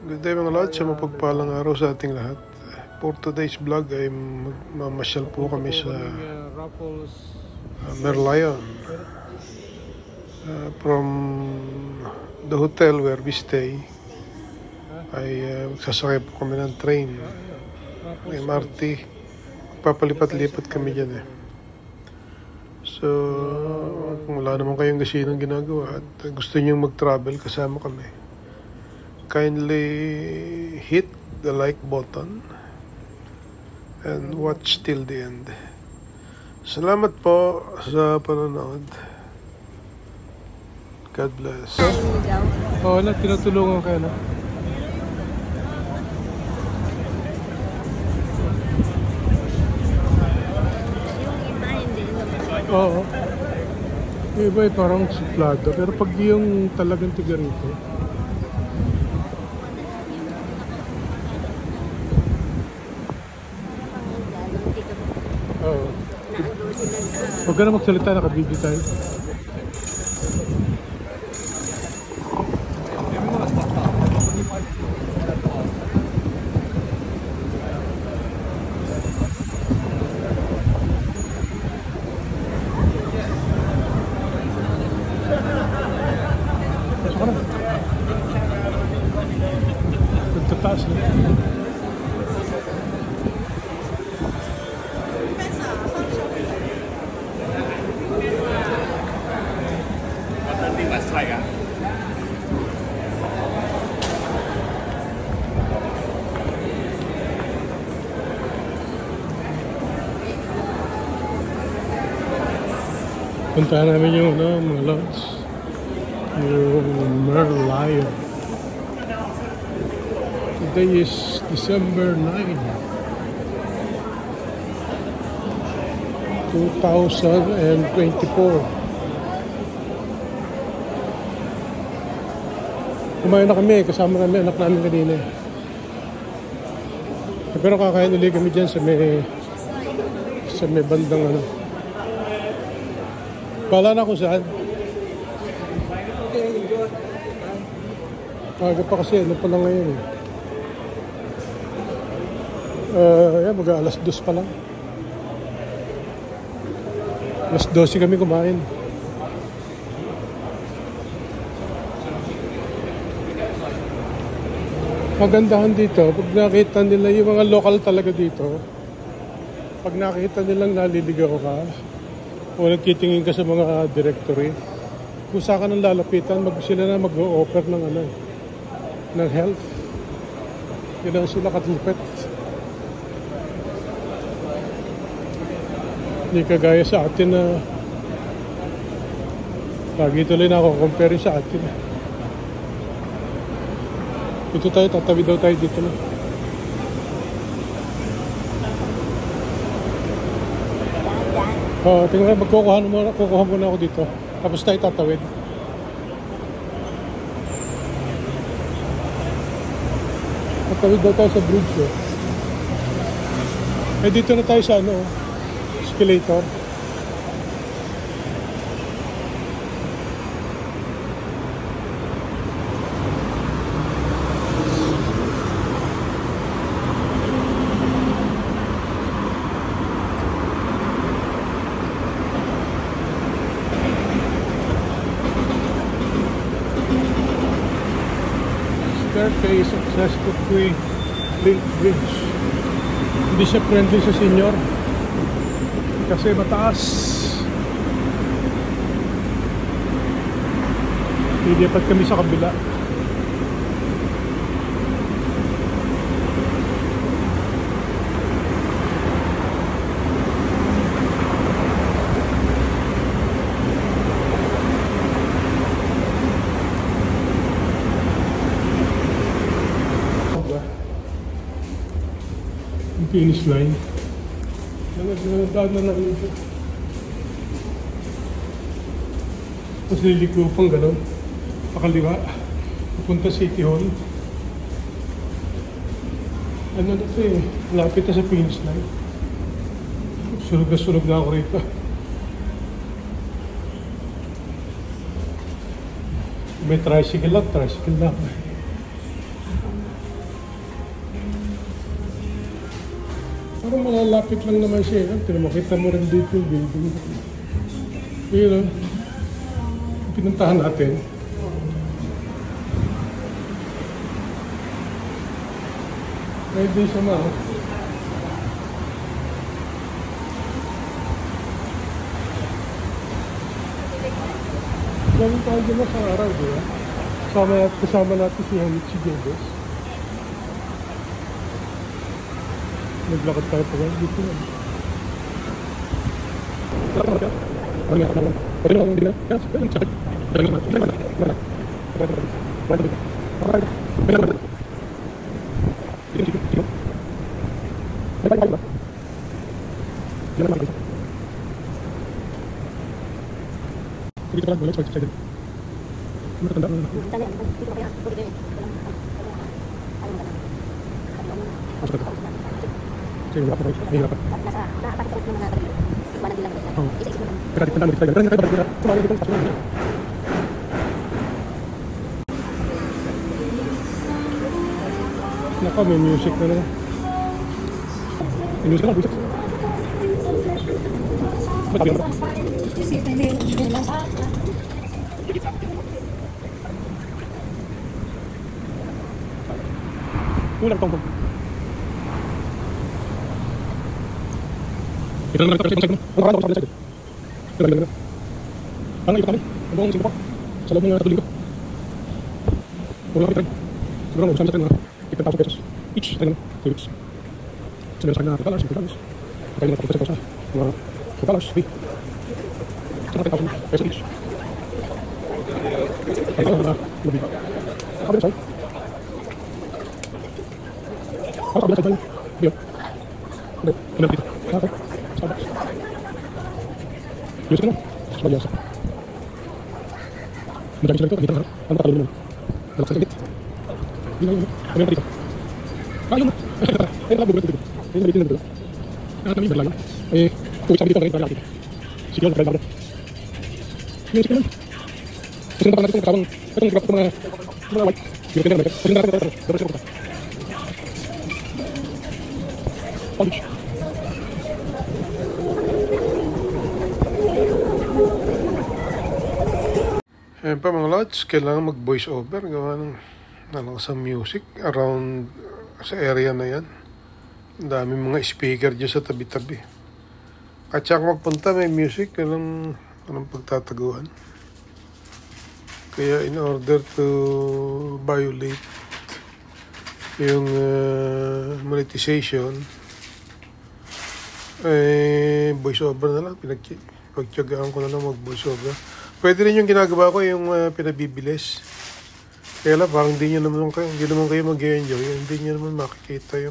Good day mga lods, mapagpalang araw sa ating lahat. For today's vlog ay mamasyal po kami sa Merlion. From the hotel where we stay ay magsasakay po kami ng train, MRT. Papalipat-lipat kami dyan eh. So kung wala naman kayong gasinong ginagawa at gusto nyo mag-travel, kasama kami, kindly hit the like button and watch till the end. Salamat po sa panonood. God bless. Oo na, tinutulungan kayo na. Oo. Yung iba ay parang suplado, pero pag yung talagang tiga rito, oo. Huwag ka na magsalita, nakabidyo tayo. Nagtataas na. Puntahan namin yung mga lods, yung Merlion. Today is December 9, 2024. Kumain na kami, kasama namin anak namin kanina. Pero kakain ulit kami dyan sa may bandang ano. Pala na kung saan. Aga pa kasi, ano pa lang ngayon eh. Yan, mag-alas 2 pa lang. Alas 12 kami kumain. Magandahan dito, pag nakita nila yung mga local talaga dito, pag nakita nilang naliligaw ka, o nagtitingin ka sa mga directory, kung saan ka nang lalapitan, sila na mag-o-offer ng ng health. Yun lang sila katlupet. Hindi kagaya sa atin na lagi tuloy na ako compare sa atin. Dito tayo, tatawid daw tayo dito na. Tingnan, kukuha muna ako dito. Tapos tayo tatawid. Tatawid daw tayo sa bridge eh. Dito na tayo sa escalator. Staircase access to Quay Link Bridge. Hindi siya friendly sa senior kasi mataas. Lilipat kami sa kabila. Finish line. Nagdaan na namin ito. Tapos liliko pang gano'n. Pakaliwa. Pupunta City Hall. Ano na ito eh. Lapit na sa finish line. Sunog na ako rito. May tricycle lang. Pero malalapit lang naman siya. Makita mo rin dito yung building. Yun, pinuntahan natin. Pwede siya ma. Galing tayo dyan sa araw, di ba? Kasama natin si Hamichi Gebes. Naglakad tayo pa dito na. Dito pala, wala sa side. Matanda na. Sige, wala pa tayo. Ay, wala pa. Teka, tanda mo dito tayo. Tumawag dito sa sasyon. Naka, may music na naman. May music na, music. Matabi ang mata. Ulang tongkong. Ito naman ito kasi ang rando sa side. Ito lang. Ang ito kami, ang buong singko sa loob ng 3 linggo. Wala kami. Siguro mo sa mga 10,000 pesos each tayo 2 weeks. Sabi sa kanya $50. Tayo na tapos sa mga $50 fee. Sa 10,000 pesos each. Ay, na labi. Sabi sa Apa biasa balik? Dia. Udah, benar gitu. Apa? Sabar. Biasa kan? Sebagai biasa. Menjadi cerita kita harus tanpa terlalu lama. Dalam sedikit. Ini yang kita. Ayo. Ini lagu berikut. Ini bikin dulu. Nah, kami berlalu. Tuh sampai kita berlalu. Siapa berlalu? Ini sekarang. Sekarang nanti kita kawan. Kita berapa teman? Teman awal. Kita kenal mereka. Sekarang kita terus. Ayan pa mga lods, kailangan mag voice over, gawa ng nalakas ang music around sa area na yan. Ang dami mga speaker dyan sa tabi-tabi. At saka magpunta may music, walang pagtataguan. Kaya in order to violate yung monetization, voice over na lang, pagtyagaan ko na lang mag voice over. Pwede rin yung ginagawa ko yung pinabibilis. Kaya lang parang hindi naman kayo mag-enjoy, hindi nyo naman makikita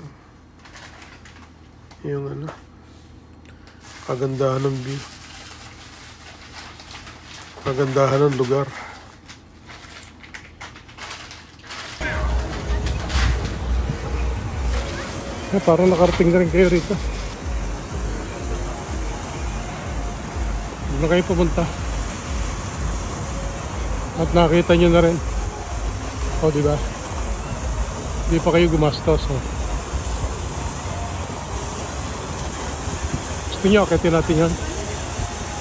yung ano, kagandahan ng view, kagandahan ng lugar. Parang nakarating na rin kayo rito. Hindi na kayo pumunta. At nakita nyo na rin. O, diba? Hindi pa kayo gumastos. O. Gusto nyo, akitin natin yan.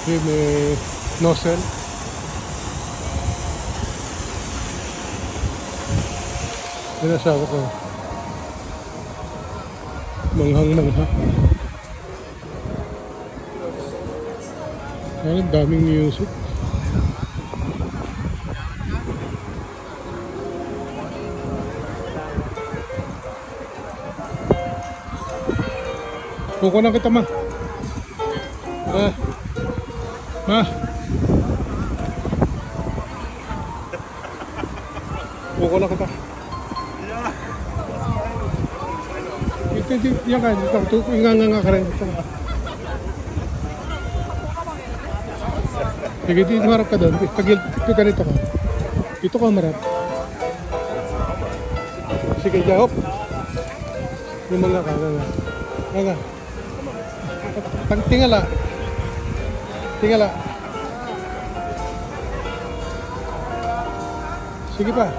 May nozzle. Sinasabi ko. Manghang-mangha. Ang daming music. Kukunan kita, ma. Ma. Kukunan kita. Ito, yan ka. Ito, inganga ka rin. Sige, dito marap ka doon. Ito ganito ka. Dito ka marap. Sige, jawab. Yung mga ka. Nga. Tingala. Tingala. Sige pa.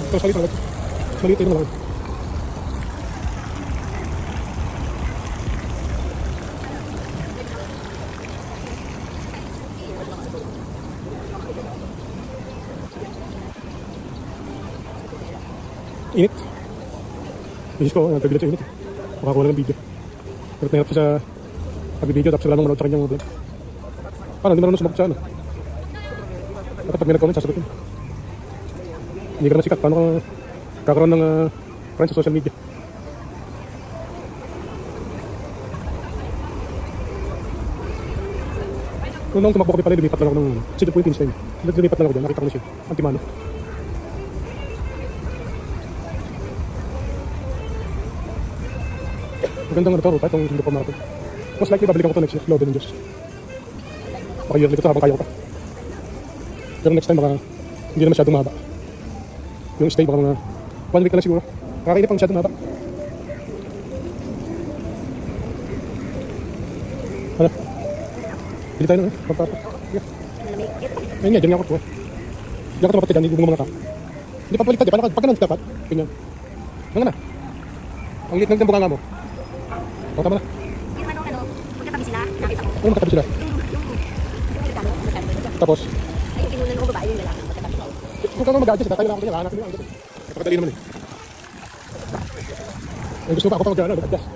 Mas maliit lang. Mas maliit tayo malaki. Init. Misis ko, nagkabilat sa init. Makakuha ng video. Pero nahirap siya sa pag-video tapos wala nang manood sa kanyang vlog. Paano, hindi marunong sumagot siya, ano? At pag may nag-comment, sasagutin. Hindi ka naman sikat. Paano ka kakaroon ng friends sa social media? Noong nung tumakbo kami pala, lumipat lang ako ng City Point Einstein. Lumipat lang ako dyan, nakita ko na siya. Antimano. Magandang ano to, ruta, itong Singapore Marathon. Most likely, babalikan ko to next year. Lord ng Diyos. Baka yearly ko to habang kaya ko pa. Pero next time, baka hindi na masyadong mahaba. Yung stay, baka mga 1 week na lang siguro. Kakainip pang masyadong mahaba. Ano? Bili tayo na, eh. Pagpapa. Yeah. Ayun nga, dyan nga ako to, eh. Diyan ka tumapat ka dyan, hindi bumang mga tao. Hindi pa baliktad, eh. Paano pagka nandito dapat? Ganyan. Ano na? Ang liit ng buka nga mo. O, tama na. Yung ano, magkatabi sila, nakita ko. Ano magkatabi sila? Tapos? Ay, yung kinunan ko babae yung lalaki, magkatabi ko. Kung ka nga mag-adjust, tayo lang ako niya, hanapin mo ang adjust. Kapagdali naman eh. Ay, gusto pa ako pa mag-adjust.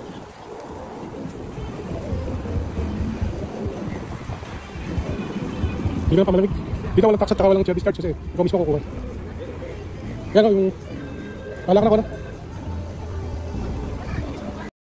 Hindi naman pamalamig. Dito walang tax at saka walang chair discharge kasi ikaw mismo kukuha. Kaya nga yung... Wala ka na ko na.